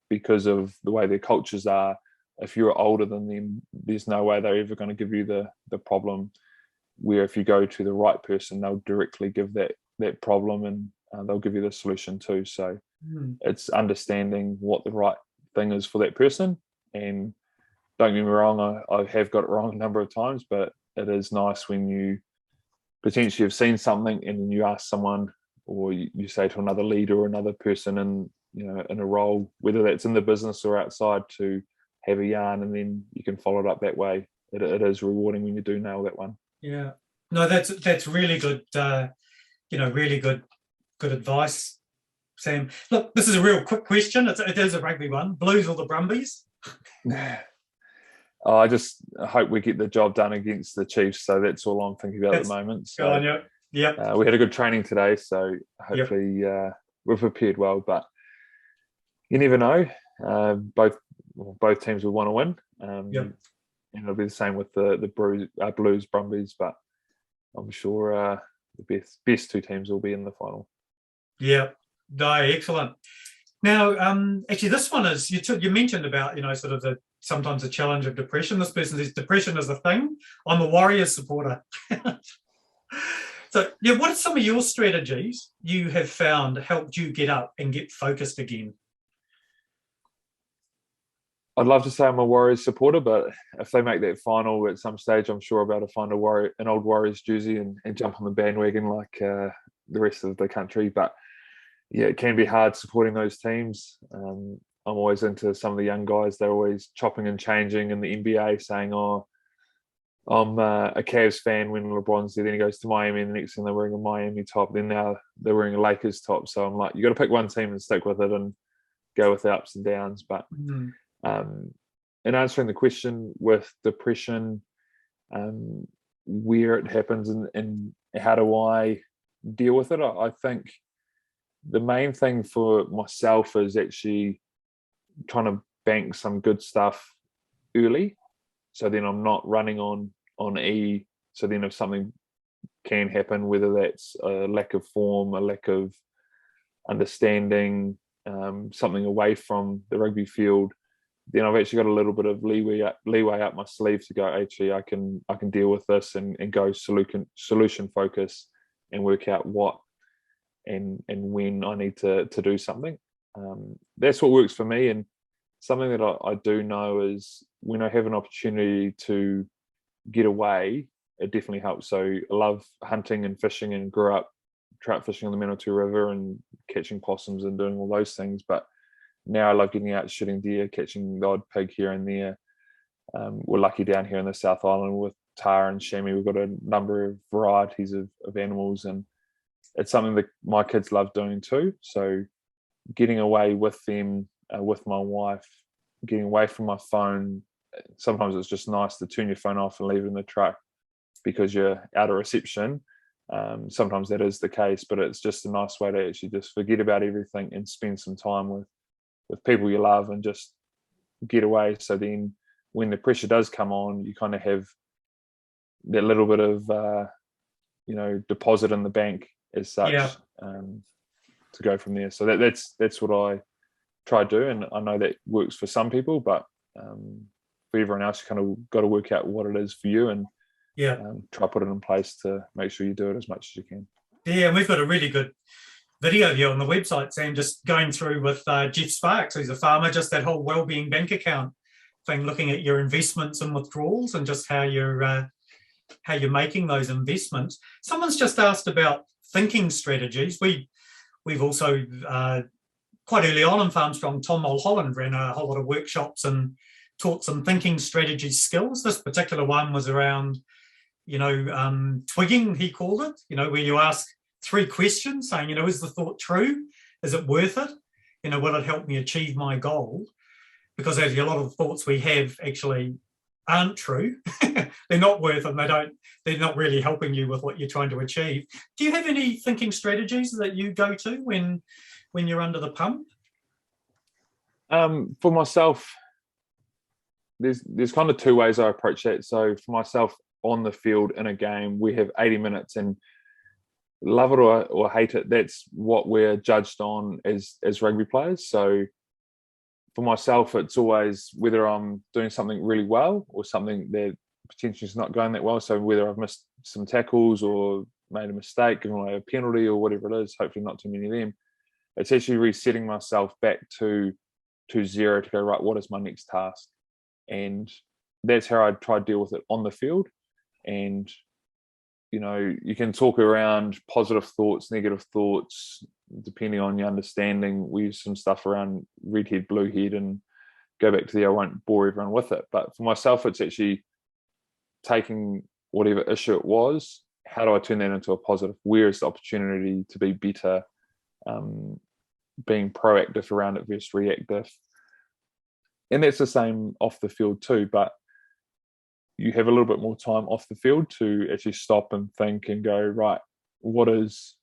because of the way their cultures are, if you're older than them, there's no way they're ever going to give you the problem. Where if you go to the right person, they'll directly give that problem, and they'll give you the solution too. So it's understanding what the right thing is for that person. And don't get me wrong, I have got it wrong a number of times, but it is nice when you potentially have seen something and then you ask someone, or you say to another leader or another person in, you know, in a role, whether that's in the business or outside, to have a yarn, and then you can follow it up that way. It is rewarding when you do nail that one. Yeah, no, that's really good. Really good advice, Sam. Look, this is a real quick question. It is a rugby one. Blues or the Brumbies? I just hope we get the job done against the Chiefs. So that's all I'm thinking about at the moment. So, go on, yeah. Yep. We had a good training today, so hopefully we're prepared well. But you never know. Both teams will want to win. And it'll be the same with the Blues, Brumbies. But I'm sure the best two teams will be in the final. Yeah. No, excellent. Now, actually, this one is you mentioned about sort of sometimes the challenge of depression. This person says depression is a thing. I'm a Warriors supporter. So, what are some of your strategies you have found helped you get up and get focused again? I'd love to say I'm a Warriors supporter, but if they make that final at some stage, I'm sure I'll be able to find an old Warriors jersey and jump on the bandwagon like the rest of the country. But yeah, it can be hard supporting those teams. I'm always into some of the young guys. They're always chopping and changing in the NBA, saying, "Oh, I'm a Cavs fan when LeBron's there." Then he goes to Miami, and the next thing they're wearing a Miami top. Then now they're wearing a Lakers top. So I'm like, you got to pick one team and stick with it and go with the ups and downs. But in answering the question with depression, where it happens and how do I deal with it, I think the main thing for myself is actually trying to bank some good stuff early, so then I'm not running on E. So then if something can happen, whether that's a lack of form, a lack of understanding, something away from the rugby field, then I've actually got a little bit of leeway up my sleeve to go, actually, I can deal with this and go solution focus and work out what and when I need to do something. That's what works for me. And something that I do know is when I have an opportunity to get away, it definitely helps. So I love hunting and fishing and grew up trout fishing on the Manawatu River and catching possums and doing all those things. But now I love getting out, shooting deer, catching the odd pig here and there. We're lucky down here in the South Island with tar and chamois. We've got a number of varieties of animals, and it's something that my kids love doing too. So getting away with them, with my wife, getting away from my phone. Sometimes it's just nice to turn your phone off and leave it in the truck because you're out of reception. Sometimes that is the case, but it's just a nice way to actually just forget about everything and spend some time with people you love and just get away. So then when the pressure does come on, you kind of have that little bit of deposit in the bank as such, to go from there. So that's what I try to do, and I know that works for some people, but for everyone else, you kind of got to work out what it is for you and try to put it in place to make sure you do it as much as you can. Yeah, and we've got a really good video here on the website, Sam, just going through with Jeff Sparks, who's a farmer, just that whole wellbeing bank account thing, looking at your investments and withdrawals and just how you're making those investments. Someone's just asked about thinking strategies. We've also quite early on in Farmstrong, Tom Mulholland ran a whole lot of workshops and taught some thinking strategy skills. This particular one was around, twigging, he called it, where you ask 3 questions saying, is the thought true? Is it worth it? Will it help me achieve my goal? Because actually a lot of the thoughts we have actually aren't true. They're not worth it. They're not really helping you with what you're trying to achieve. Do you have any thinking strategies that you go to when you're under the pump? For myself, there's kind of two ways I approach that. So for myself, on the field in a game, we have 80 minutes, and love it or hate it, that's what we're judged on as rugby players. So for myself, it's always whether I'm doing something really well or something that potentially is not going that well. So whether I've missed some tackles or made a mistake, given away a penalty or whatever it is, hopefully not too many of them, it's actually resetting myself back to zero to go, right, what is my next task? And that's how I try to deal with it on the field. And you can talk around positive thoughts, negative thoughts, depending on your understanding. We use some stuff around red head, blue head, and go back to I won't bore everyone with it. But for myself, it's actually taking whatever issue it was, how do I turn that into a positive? Where is the opportunity to be better? Being proactive around it versus reactive. And that's the same off the field too, but you have a little bit more time off the field to actually stop and think and go, right, what is,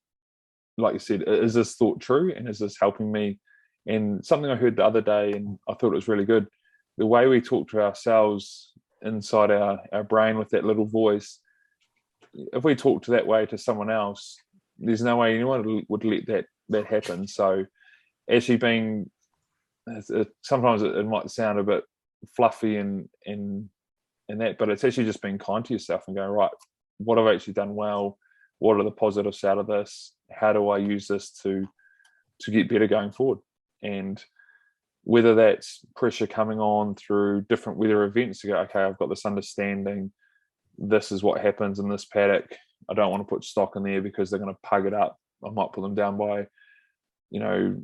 like you said, is this thought true? And is this helping me? And something I heard the other day, and I thought it was really good, the way we talk to ourselves inside our brain with that little voice, if we talk to that way to someone else, there's no way anyone would let that happen. So actually being, sometimes it might sound a bit fluffy and that, but it's actually just being kind to yourself and going, right, what have I actually done well? What are the positives out of this? How do I use this to get better going forward? And whether that's pressure coming on through different weather events to go, okay, I've got this understanding, this is what happens in this paddock. I don't want to put stock in there because they're going to pug it up. I might put them down by, a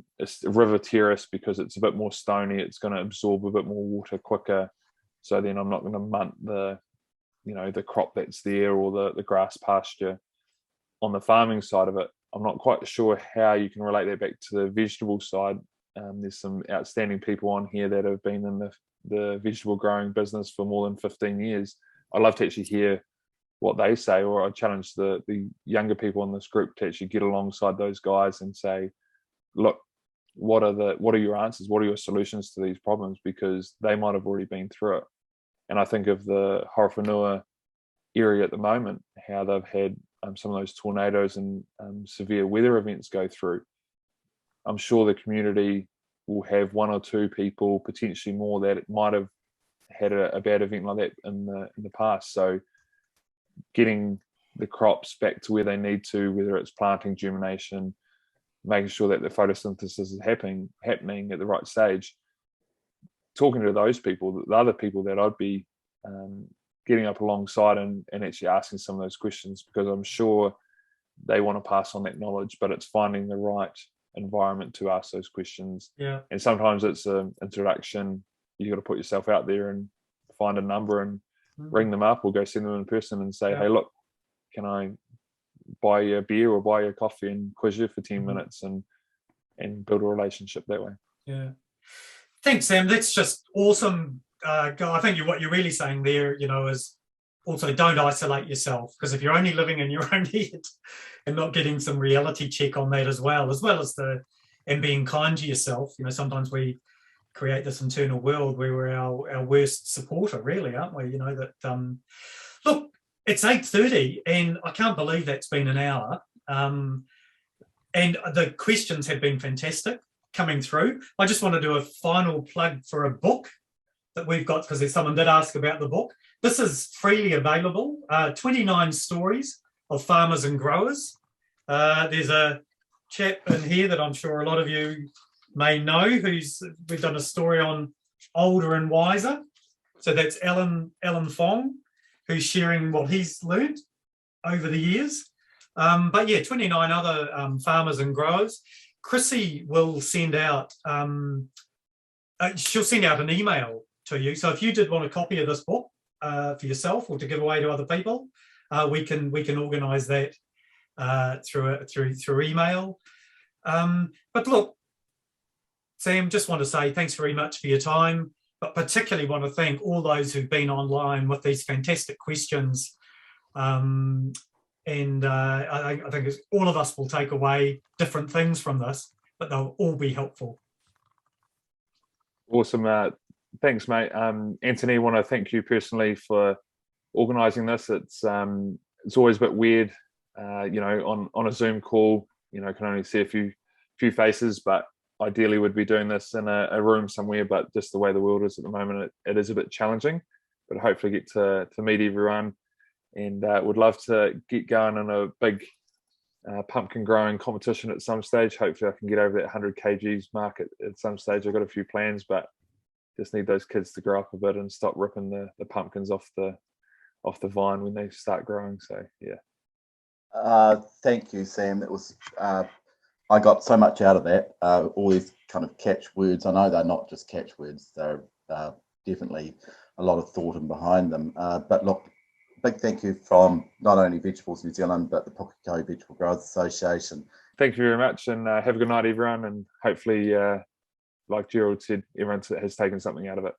river terrace because it's a bit more stony. It's going to absorb a bit more water quicker. So then I'm not going to munt the crop that's there or the grass pasture. On the farming side of it, I'm not quite sure how you can relate that back to the vegetable side. There's some outstanding people on here that have been in the vegetable growing business for more than 15 years. I'd love to actually hear what they say, or I challenge the younger people in this group to actually get alongside those guys and say, look, what are your answers? What are your solutions to these problems? Because they might have already been through it. And I think of the Horowhenua area at the moment, how they've had some of those tornadoes and severe weather events go through. I'm sure the community will have one or two people, potentially more, that might have had a bad event like that in the past. So getting the crops back to where they need to, whether it's planting, germination, making sure that the photosynthesis is happening at the right stage. Talking to those people, the other people that I'd be getting up alongside and actually asking some of those questions, because I'm sure they want to pass on that knowledge, but it's finding the right environment to ask those questions. Yeah. And sometimes it's an introduction. You got to put yourself out there and find a number and ring them up, or go see them in person and say, hey, look, can I buy you a beer or buy you a coffee and quiz you for 10 minutes and build a relationship that way. Yeah. Thanks, Sam. That's just awesome. I think what you're really saying there, is also don't isolate yourself, because if you're only living in your own head and not getting some reality check on that as well as and being kind to yourself, sometimes we create this internal world where we're our worst supporter, really, aren't we? Look, it's 8:30 and I can't believe that's been an hour. And the questions have been fantastic coming through. I just want to do a final plug for a book that we've got, because someone did ask about the book. This is freely available, 29 stories of farmers and growers. There's a chap in here that I'm sure a lot of you may know, we've done a story on Older and Wiser. So that's Alan Fong, who's sharing what he's learned over the years. But yeah, 29 other farmers and growers. Chrissy will send out, she'll send out an email to you. So if you did want a copy of this book for yourself or to give away to other people, we can organise that through email. But look, Sam, just want to say thanks very much for your time, but particularly want to thank all those who've been online with these fantastic questions. I think all of us will take away different things from this, but they'll all be helpful. Awesome. Thanks, mate. Anthony, I want to thank you personally for organising this. It's always a bit weird, on a Zoom call. Can only see a few faces, but ideally would be doing this in a room somewhere. But just the way the world is at the moment, it is a bit challenging. But hopefully get to meet everyone, and would love to get going on a big pumpkin growing competition at some stage. Hopefully I can get over that 100 kgs mark at some stage. I've got a few plans, but just need those kids to grow up a bit and stop ripping the pumpkins off the vine when they start growing. So yeah. Thank you, Sam. That was I got so much out of that. All these kind of catchwords. I know they're not just catchwords. They're definitely a lot of thought in behind them. But look, big thank you from not only Vegetables New Zealand, but the Pukekohe Vegetable Growers Association. Thank you very much, and have a good night, everyone. And hopefully, like Gerald said, everyone has taken something out of it.